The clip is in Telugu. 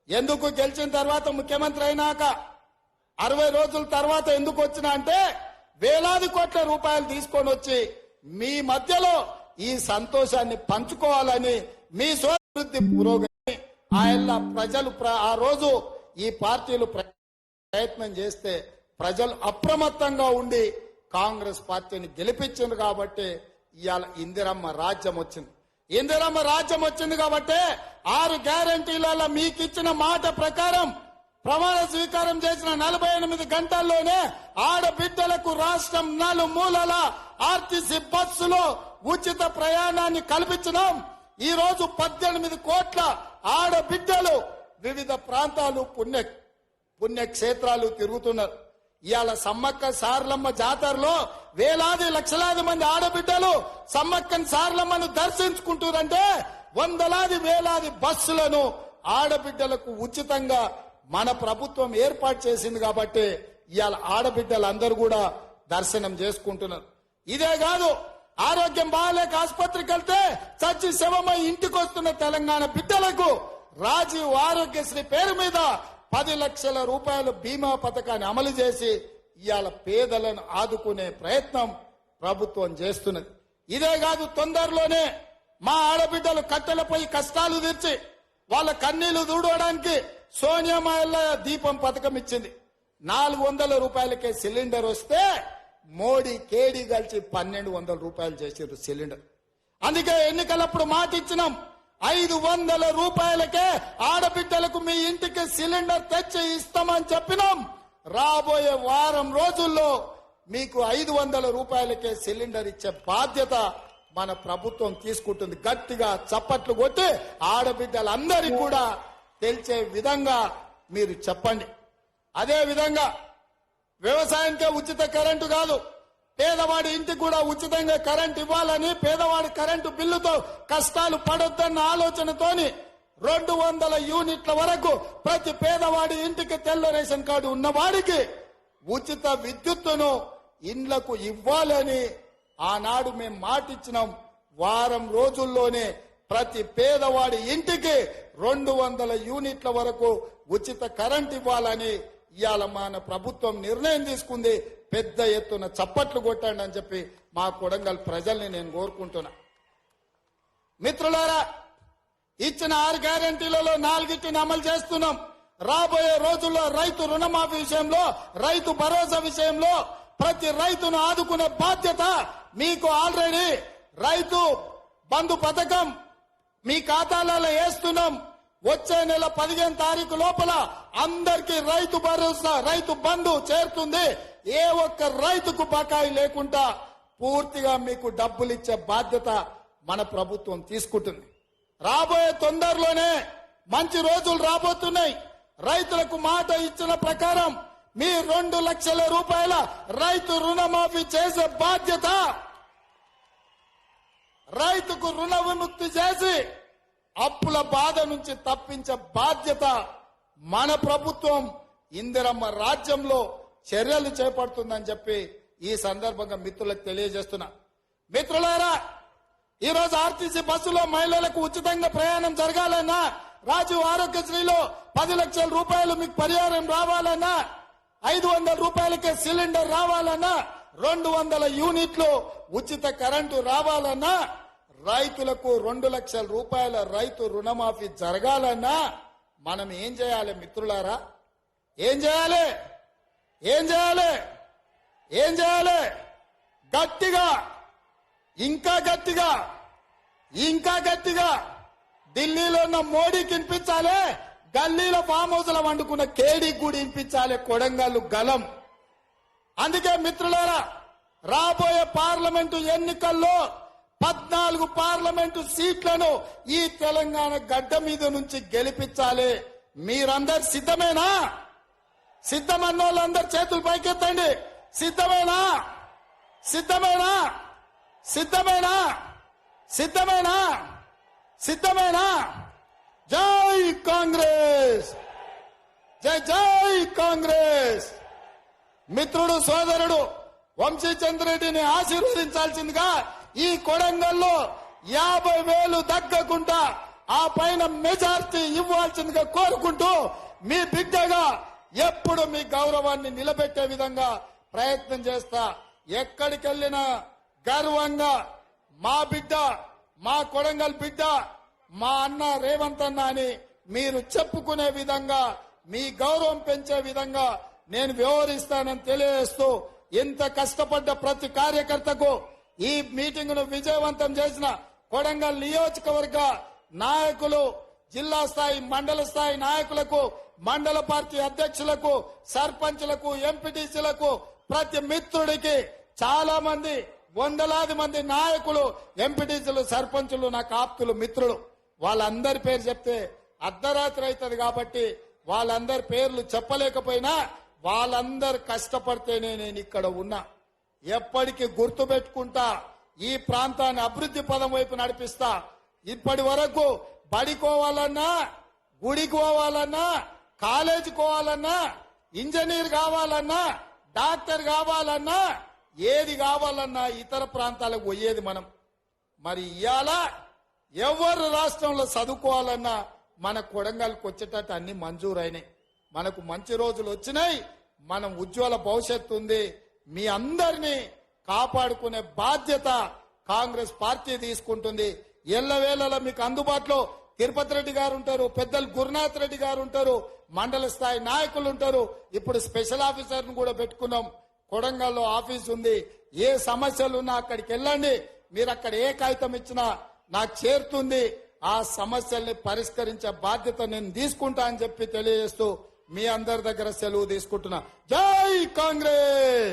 ఎందుకు గెలిచిన తర్వాత ముఖ్యమంత్రి అయినాక 60 రోజుల తర్వాత ఎందుకు వచ్చినా అంటే వేలాది కోట్ల రూపాయలు తీసుకొని వచ్చి మీ మధ్యలో ఈ సంతోషాన్ని పంచుకోవాలని మీ స్వాభివృద్ధి పురోగతి ఆయన ప్రజలు ఆ రోజు ఈ పార్టీలు ప్రయత్నం చేస్తే ప్రజలు అప్రమత్తంగా ఉండి కాంగ్రెస్ పార్టీని గెలిపించింది కాబట్టి ఇవాళ ఇందిరమ్మ రాజ్యం వచ్చింది. ఇందిరమ్మ రాజ్యం వచ్చింది కాబట్టి 6 గ్యారంటీలలో మీకు ఇచ్చిన మాట ప్రకారం ప్రమాణ స్వీకారం చేసిన 48 గంటల్లోనే ఆడబిడ్డలకు రాష్ట్రం నలుమూలల ఆర్టీసీ బస్సులో ఉచిత ప్రయాణాన్ని కల్పించడం. ఈ రోజు 18 కోట్ల ఆడబిడ్డలు వివిధ ప్రాంతాలు పుణ్యక్షేత్రాలు తిరుగుతున్నారు. ఇవాళ సమ్మక్క సారలమ్మ జాతరలో వేలాది లక్షలాది మంది ఆడబిడ్డలు సమ్మక్కన్ సారలమ్మను దర్శించుకుంటారంటే వందలాది వేలాది బస్సులను ఆడబిడ్డలకు ఉచితంగా మన ప్రభుత్వం ఏర్పాటు చేసింది కాబట్టి ఇవాళ ఆడబిడ్డలందరూ కూడా దర్శనం చేసుకుంటున్నారు. ఇదే కాదు, ఆరోగ్యం బాగాలేక ఆసుపత్రికి వెళ్తే చచ్చి శవమై ఇంటికి వస్తున్న తెలంగాణ బిడ్డలకు రాజీవ్ ఆరోగ్యశ్రీ పేరు మీద 10 లక్షల రూపాయల బీమా పథకాన్ని అమలు చేసి ఇవాళ పేదలను ఆదుకునే ప్రయత్నం ప్రభుత్వం చేస్తున్నది. ఇదే కాదు, తొందరలోనే మా ఆడబిడ్డలు కట్టెలపై కష్టాలు తీర్చి వాళ్ళ కన్నీళ్లు దూడడానికి సోనియా మాయల్ల దీపం పథకం ఇచ్చింది. 400 రూపాయలకే సిలిండర్ వస్తే మోడీ కేడీ కలిసి 1200 రూపాయలు చేసారు సిలిండర్. అందుకే ఎన్నికలప్పుడు మాట ఇచ్చినాం, 500 రూపాయలకే ఆడబిడ్డలకు మీ ఇంటికి సిలిండర్ తెచ్చి ఇస్తామని చెప్పినాం. రాబోయే వారం రోజుల్లో మీకు 500 రూపాయలకే సిలిండర్ ఇచ్చే బాధ్యత మన ప్రభుత్వం తీసుకుంటుంది. గట్టిగా చప్పట్లు కొట్టి ఆడబిడ్డలందరికీ కూడా తెలిసే విధంగా మీరు చెప్పండి. అదే విధంగా వ్యవసాయానికే ఉచిత కరెంటు కాదు, పేదవాడి ఇంటికి కూడా ఉచితంగా కరెంట్ ఇవ్వాలని, పేదవాడి కరెంటు బిల్లుతో కష్టాలు పడొద్దన్న ఆలోచనతోని 200 యూనిట్ల వరకు ప్రతి పేదవాడి ఇంటికి తెల్ల రేషన్ కార్డు ఉన్నవాడికి ఉచిత విద్యుత్తును ఇండ్లకు ఇవ్వాలని ఆనాడు మేము మాటిచ్చినాం. వారం రోజుల్లోనే ప్రతి పేదవాడి ఇంటికి 200 యూనిట్ల వరకు ఉచిత కరెంట్ ఇవ్వాలని ఇవాళ మన ప్రభుత్వం నిర్ణయం తీసుకుంది. పెద్ద ఎత్తున చప్పట్లు కొట్టండి అని చెప్పి మా కొడంగల్ ప్రజల్ని నేను కోరుకుంటున్నా. మిత్రులారా, ఇచ్చిన 6 గ్యారంటీలలో 4 అమలు చేస్తున్నాం. రాబోయే రోజుల్లో రైతు రుణమాఫీ విషయంలో, రైతు భరోసా విషయంలో ప్రతి రైతును ఆదుకునే బాధ్యత మీకు. ఆల్రెడీ రైతు బంధు పథకం మీ ఖాతాలలో వేస్తున్నాం. వచ్చే నెల 15 తారీఖు లోపల అందరికీ రైతు భరోసా, రైతు బంధు చేరుతుంది. ఏ ఒక్క రైతుకు బకాయి లేకుండా పూర్తిగా మీకు డబ్బులు ఇచ్చే బాధ్యత మన ప్రభుత్వం తీసుకుంటుంది. రాబోయే తొందరలోనే మంచి రోజులు రాబోతున్నాయి. రైతులకు మాట ఇచ్చిన ప్రకారం మీ 2 లక్షల రూపాయల రైతు రుణమాఫీ చేసే బాధ్యత, రైతుకు రుణ విముక్తి చేసి అప్పుల బాధ నుంచి తప్పించే బాధ్యత మన ప్రభుత్వం ఇందిరమ్మ రాజ్యంలో చర్యలు చేపడుతుందని చెప్పి ఈ సందర్భంగా మిత్రులకు తెలియజేస్తున్నా. మిత్రులారా, ఈరోజు ఆర్టీసీ బస్సులో మహిళలకు ఉచితంగా ప్రయాణం జరగాలన్నా, రాజీవ్ ఆరోగ్యశ్రీలో 10 లక్షల రూపాయలు మీకు పరిహారం రావాలన్నా, 500 రూపాయలకే సిలిండర్ రావాలన్నా, 200 యూనిట్లు ఉచిత కరెంటు రావాలన్నా, రైతులకు 2 లక్షల రూపాయల రైతు రుణమాఫీ జరగాలన్నా మనం ఏం చేయాలి మిత్రులారా? ఏం చేయాలి? ఏం చేయాలి? ఏం చేయాలి? గట్టిగా, ఇంకా గట్టిగా, ఇంకా గట్టిగా ఢిల్లీలో ఉన్న మోడీకి వినిపించాలి, గల్లీలో ఫామ్ హౌస్ లో వండుకున్న కేడీకి కూడా వినిపించాలి కొడంగల్ గలం. అందుకే మిత్రులారా, రాబోయే పార్లమెంటు ఎన్నికల్లో 14 పార్లమెంటు సీట్లను ఈ తెలంగాణ గడ్డ మీద నుంచి గెలిపించాలి. మీరందరు సిద్ధమేనా? సిద్ధమన్న వాళ్ళందరూ చేతులు పైకెత్తండి. సిద్ధమేనా? సిద్ధమేనా? సిద్ధమేనా? సిద్ధమేనా? సిద్ధమేనా? జై కాంగ్రెస్, జై జై కాంగ్రెస్. మిత్రుడు సోదరుడు వంశీచంద్రెడ్డిని ఆశీర్వదించాల్సిందిగా ఈ కొడంగల్లో 50,000 దగ్గకుండా ఆ పైన మెజార్టీ ఇవ్వాల్సిందిగా కోరుకుంటూ మీ బిడ్డగా ఎప్పుడు మీ గౌరవాన్ని నిలబెట్టే విధంగా ప్రయత్నం చేస్తా. ఎక్కడికెళ్ళినా గర్వంగా మా బిడ్డ, మా కొడంగల్ బిడ్డ, మా అన్న రేవంత్ అన్న అని మీరు చెప్పుకునే విధంగా, మీ గౌరవం పెంచే విధంగా నేను వ్యవహరిస్తానని తెలియజేస్తూ, ఇంత కష్టపడ్డ ప్రతి కార్యకర్తకు, ఈ మీటింగ్ ను విజయవంతం చేసిన కొడంగల్ నియోజకవర్గ నాయకులు, జిల్లా స్థాయి మండల స్థాయి నాయకులకు, మండల పార్టీ అధ్యక్షులకు, సర్పంచ్లకు, ఎంపీటీసీలకు, ప్రతి మిత్రుడికి, చాలా మంది వందలాది మంది నాయకులు, ఎంపీటీసీలు, సర్పంచులు, నాకు ఆప్తులు, మిత్రులు, వాళ్ళందరి పేరు చెప్తే అర్ధరాత్రి అవుతుంది కాబట్టి వాళ్ళందరి పేర్లు చెప్పలేకపోయినా వాళ్ళందరు కష్టపడితేనే నేను ఇక్కడ ఉన్నా. ఎప్పటికీ గుర్తు పెట్టుకుంటా, ఈ ప్రాంతాన్ని అభివృద్ధి పదం వైపు నడిపిస్తా. ఇప్పటి వరకు బడికోవాలన్నా, గుడికి పోవాలన్నా, కాలేజీకి పోవాలన్నా, ఇంజనీర్ కావాలన్నా, డాక్టర్ కావాలన్నా, ఏది కావాలన్నా ఇతర ప్రాంతాలకు పోయేది మనం. మరి ఇవాళ ఎవరు రాష్ట్రంలో చదువుకోవాలన్నా మన కొడంగల్కి వచ్చేటట్టు అన్ని మంజూరైనాయి. మనకు మంచి రోజులు వచ్చినాయి. మనం ఉజ్వల భవిష్యత్తు ఉంది. మీ అందరినీ కాపాడుకునే బాధ్యత కాంగ్రెస్ పార్టీ తీసుకుంటుంది. ఎల్లవేళలా మీకు అందుబాటులో తిరుపతి రెడ్డి గారు ఉంటారు, పెద్దలు గురునాథ్ రెడ్డి గారు ఉంటారు, మండల స్థాయి నాయకులు ఉంటారు. ఇప్పుడు స్పెషల్ ఆఫీసర్ ను కూడా పెట్టుకున్నాం. కొడంగల్లో ఆఫీస్ ఉంది. ఏ సమస్యలు ఉన్నా అక్కడికి వెళ్ళండి. మీరు అక్కడ ఏ కాగితం ఇచ్చినా నాకు చేరుతుంది. ఆ సమస్యల్ని పరిష్కరించే బాధ్యత నేను తీసుకుంటా అని చెప్పి తెలియజేస్తూ మీ అందరి దగ్గర సెలవు తీసుకుంటున్నా. జై కాంగ్రెస్.